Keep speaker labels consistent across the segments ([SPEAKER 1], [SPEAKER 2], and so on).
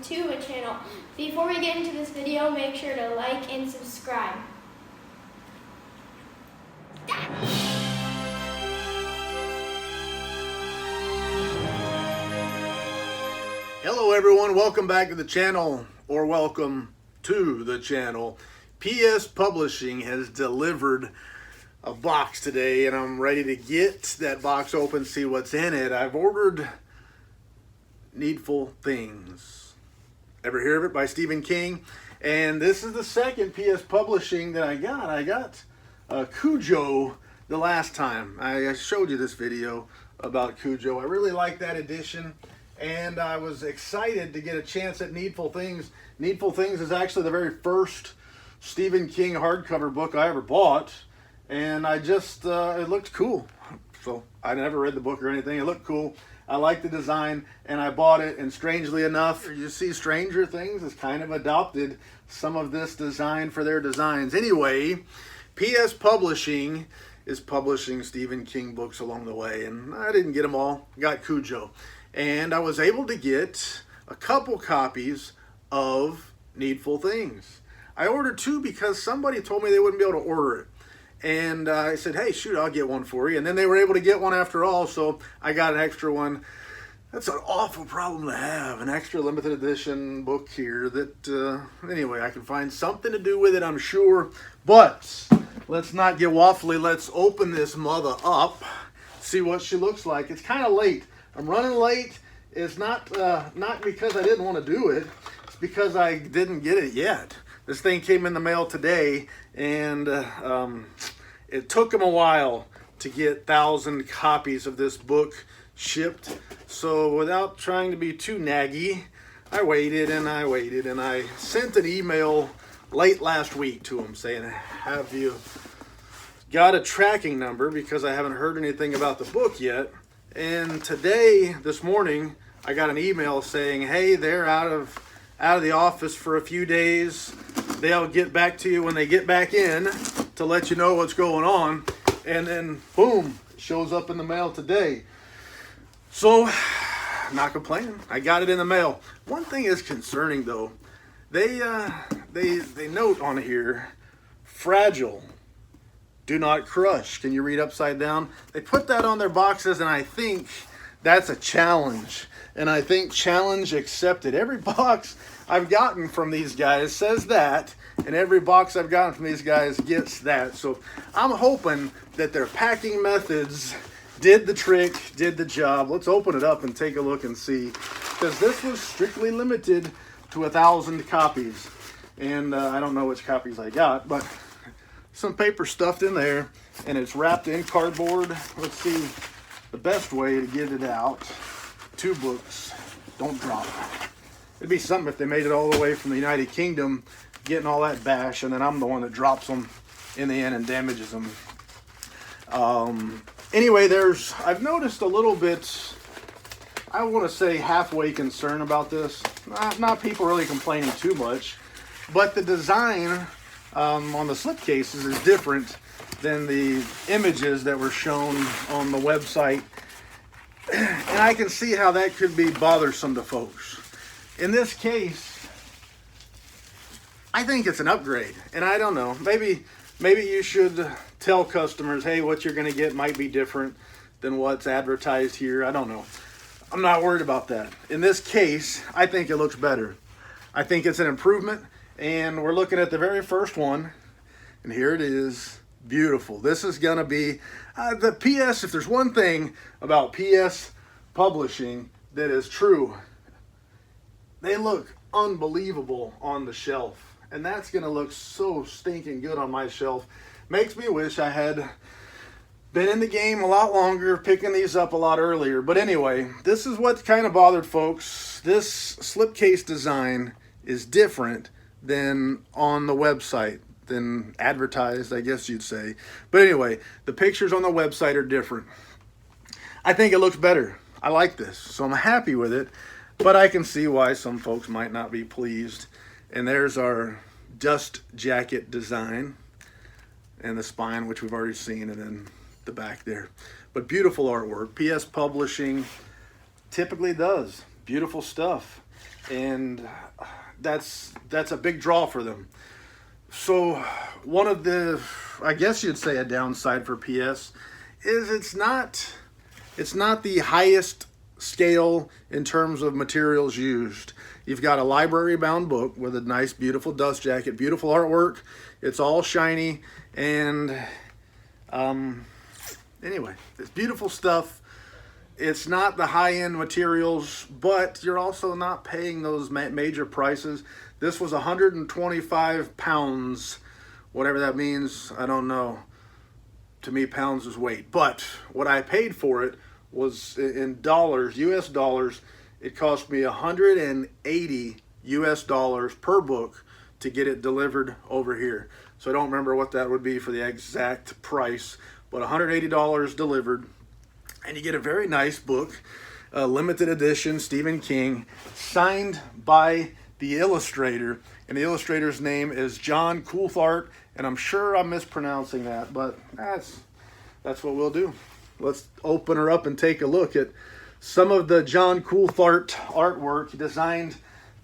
[SPEAKER 1] to a channel. Before we get into this video, make sure to like and subscribe.
[SPEAKER 2] Hello everyone, welcome back to the channel, or welcome to the channel. PS Publishing has delivered a box today and I'm ready to get that box open, see what's in it. I've ordered Needful Things. Ever hear of it? By Stephen King. And this is the second PS Publishing that I got. I got CUJO the last time. I showed you this video about CUJO. I really like that edition. And I was excited to get a chance at Needful Things. Needful Things is actually the very first Stephen King hardcover book I ever bought. And I just, it looked cool. So I never read the book or anything. It looked cool. I liked the design and I bought it. And strangely enough, you see Stranger Things has kind of adopted some of this design for their designs. Anyway, PS Publishing is publishing Stephen King books along the way. And I didn't get them all. Got CUJO. And I was able to get a couple copies of Needful Things. I ordered two because somebody told me they wouldn't be able to order it. And I said, hey, shoot, I'll get one for you. And then they were able to get one after all, so I got an extra one. That's an awful problem to have, an extra limited edition book here that, anyway, I can find something to do with it, I'm sure. But let's not get waffly. Let's open this mother up, see what she looks like. It's kind of late. I'm running late. It's not because I didn't want to do it. It's because I didn't get it yet. This thing came in the mail today, and it took them a while to get 1,000 copies of this book shipped. So without trying to be too naggy, I waited and I waited, and I sent an email late last week to them saying, have you got a tracking number, because I haven't heard anything about the book yet. And today, this morning, I got an email saying, hey, they're out of the office for a few days. They'll get back to you when they get back in to let you know what's going on. And then, boom, it shows up in the mail today. So, not complaining. I got it in the mail. One thing is concerning, though. They note on here, fragile. Do not crush. Can you read upside down? They put that on their boxes, and I think that's a challenge. And I think challenge accepted. Every box I've gotten from these guys says that, and every box I've gotten from these guys gets that. So I'm hoping that their packing methods did the trick, did the job. Let's open it up and take a look and see. Because this was strictly limited to 1,000 copies. And I don't know which copies I got, but some paper stuffed in there, and it's wrapped in cardboard. Let's see the best way to get it out. 2 books, don't drop. It'd be something if they made it all the way from the United Kingdom, getting all that bash, and then I'm the one that drops them in the end and damages them. Anyway, I've noticed a little bit, I want to say halfway concern about this. Not people really complaining too much, but the design on the slipcases is different than the images that were shown on the website. And I can see how that could be bothersome to folks. In this case, I think it's an upgrade. And I don't know, maybe you should tell customers, hey, what you're going to get might be different than what's advertised here. I don't know. I'm not worried about that. In this case, I think it looks better. I think it's an improvement. And we're looking at the very first one, and here it is. Beautiful. This is going to be the PS. If there's one thing about PS Publishing that is true, they look unbelievable on the shelf, and that's going to look so stinking good on my shelf. Makes me wish I had been in the game a lot longer, picking these up a lot earlier. But anyway, this is what kind of bothered folks. This slipcase design is different than on the website, than advertised, I guess you'd say. But anyway, the pictures on the website are different. I think it looks better. I like this, so I'm happy with it, but I can see why some folks might not be pleased. And there's our dust jacket design and the spine, which we've already seen, and then the back there. But beautiful artwork. PS Publishing typically does beautiful stuff. and that's a big draw for them. So one of the, I guess you'd say, a downside for PS is it's not the highest scale in terms of materials used. You've got a library bound book with a nice beautiful dust jacket, beautiful artwork. It's all shiny, and anyway, it's beautiful stuff. It's not the high-end materials, but you're also not paying those major prices. This was 125 pounds, whatever that means, I don't know. To me, pounds is weight. But what I paid for it was in dollars, US dollars. It cost me 180 US dollars per book to get it delivered over here. So I don't remember what that would be for the exact price, but $180 delivered. And you get a very nice book, limited edition, Stephen King, signed by the illustrator. And the illustrator's name is John Coulthart, and I'm sure I'm mispronouncing that, but that's what we'll do. Let's open her up and take a look at some of the John Coulthart artwork. He designed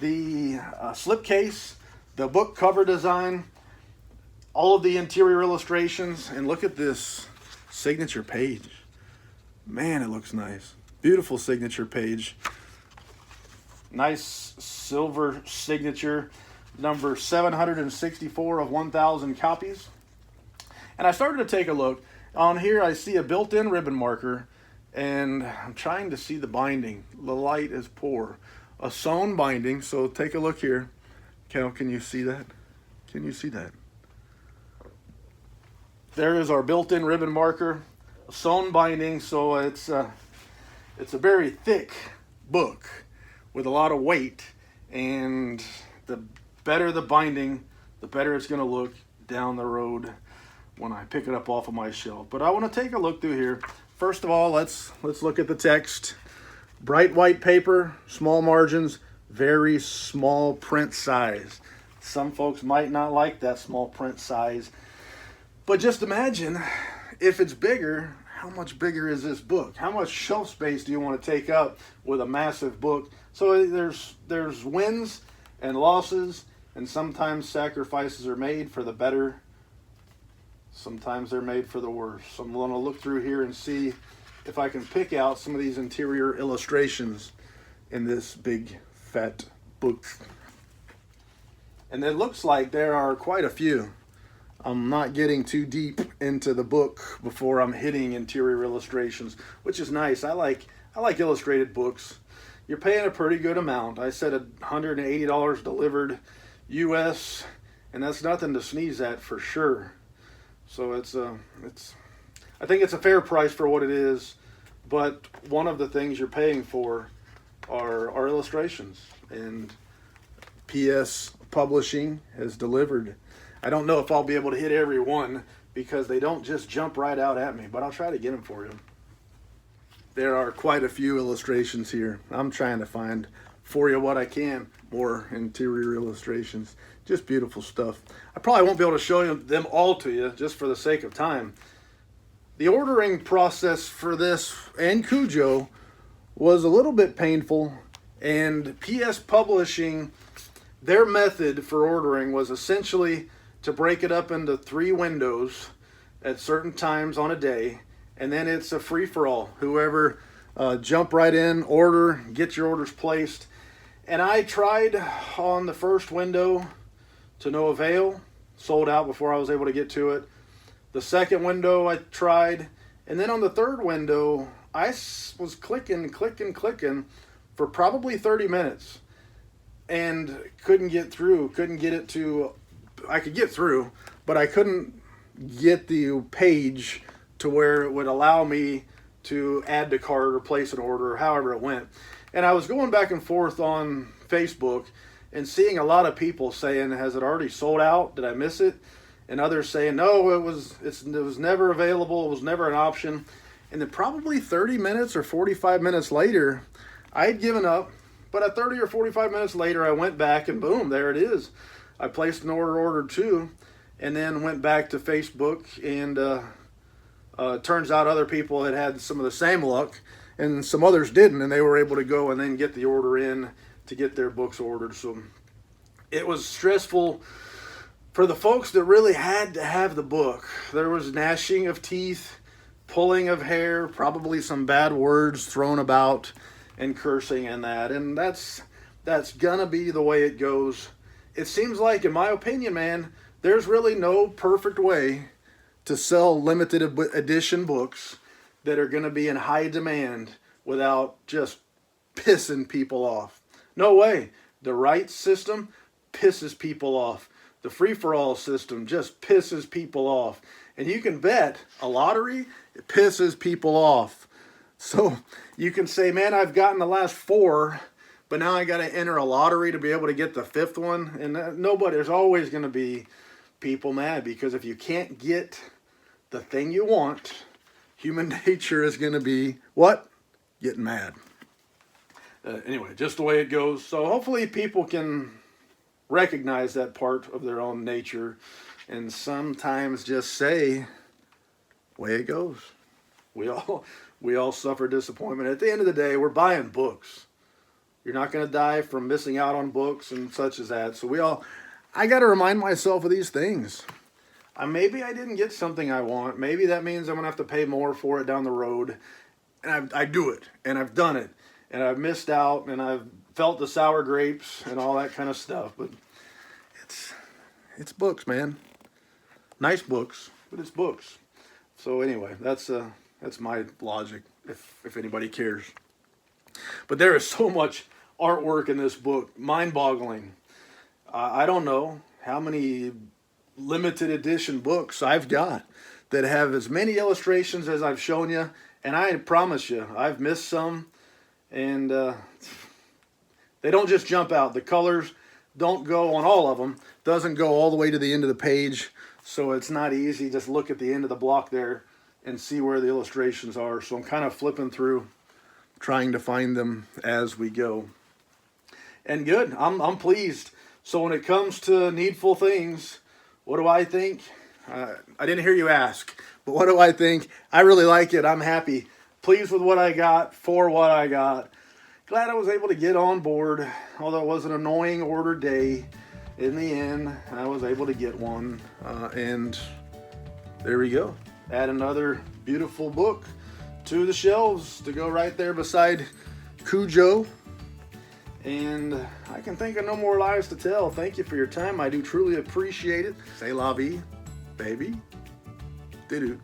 [SPEAKER 2] the slipcase, the book cover design, all of the interior illustrations, and look at this signature page. Man, it looks nice. Beautiful signature page. Nice silver signature, number 764 of 1,000 copies. And I started to take a look. On here I see a built-in ribbon marker, and I'm trying to see the binding. The light is poor. A sewn binding, so take a look here. Can you see that? Can you see that? There is our built-in ribbon marker. Sewn binding, so it's a very thick book with a lot of weight, and the better the binding, the better it's going to look down the road when I pick it up off of my shelf. But I want to take a look through here. First of all, let's look at the text. Bright white paper, small margins, very small print size. Some folks might not like that small print size, but just imagine if it's bigger, how much bigger is this book? How much shelf space do you want to take up with a massive book? So there's wins and losses, and sometimes sacrifices are made for the better. Sometimes they're made for the worse. So I'm going to look through here and see if I can pick out some of these interior illustrations in this big fat book. And it looks like there are quite a few. I'm not getting too deep into the book before I'm hitting interior illustrations, which is nice. I like illustrated books. You're paying a pretty good amount. I said $180 delivered US, and that's nothing to sneeze at for sure. So I think it's a fair price for what it is, but one of the things you're paying for are illustrations, and PS Publishing has delivered. I don't know if I'll be able to hit every one because they don't just jump right out at me, but I'll try to get them for you. There are quite a few illustrations here. I'm trying to find for you what I can, more interior illustrations. Just beautiful stuff. I probably won't be able to show them all to you just for the sake of time. The ordering process for this and CUJO was a little bit painful, and PS Publishing, their method for ordering was essentially to break it up into 3 windows at certain times on a day, and then it's a free-for-all. Whoever jump right in, order, get your orders placed. And I tried on the first window to no avail, sold out before I was able to get to it. The second window I tried, and then on the third window I was clicking for probably 30 minutes and couldn't get through, I could get through, but I couldn't get the page to where it would allow me to add to cart or place an order or however it went. And I was going back and forth on Facebook and seeing a lot of people saying, has it already sold out? Did I miss it? And others saying, no, it was never available. It was never an option. And then probably 30 minutes or 45 minutes later, I had given up. But at 30 or 45 minutes later, I went back and boom, there it is. I placed an ordered 2, and then went back to Facebook, and turns out other people had some of the same luck, and some others didn't, and they were able to go and then get the order in to get their books ordered. So it was stressful for the folks that really had to have the book. There was gnashing of teeth, pulling of hair, probably some bad words thrown about, and cursing and that. And that's gonna be the way it goes. It seems like, in my opinion, man, there's really no perfect way to sell limited edition books that are gonna be in high demand without just pissing people off. No way. The rights system pisses people off. The free-for-all system just pisses people off. And you can bet a lottery, it pisses people off. So you can say, man, I've gotten the last 4, but now I got to enter a lottery to be able to get the 5th one. And there's always going to be people mad, because if you can't get the thing you want, human nature is going to be, what? Getting mad. Anyway, just the way it goes. So hopefully people can recognize that part of their own nature and sometimes just say, way it goes. We all suffer disappointment. At the end of the day, we're buying books. You're not going to die from missing out on books and such as that. So I got to remind myself of these things. Maybe I didn't get something I want. Maybe that means I'm going to have to pay more for it down the road. And I do it, and I've done it, and I've missed out, and I've felt the sour grapes and all that kind of stuff. But it's books, man. Nice books, but it's books. So anyway, that's my logic, if anybody cares. But there is so much artwork in this book, mind-boggling. I don't know how many limited edition books I've got that have as many illustrations as I've shown you, and I promise you, I've missed some, and they don't just jump out. The colors don't go on all of them, doesn't go all the way to the end of the page, so it's not easy. Just look at the end of the block there and see where the illustrations are. So I'm kind of flipping through, trying to find them as we go. And good, I'm pleased. So when it comes to Needful things, what do I think? I didn't hear you ask, but what do I think? I really like it. I'm happy. Pleased with what I got, for what I got. Glad I was able to get on board, although it was an annoying order day. In the end, I was able to get one, and there we go. Add another beautiful book to the shelves to go right there beside CUJO. And I can think of no more lies to tell. Thank you for your time. I do truly appreciate it. Say la vie, baby. Doo-doo.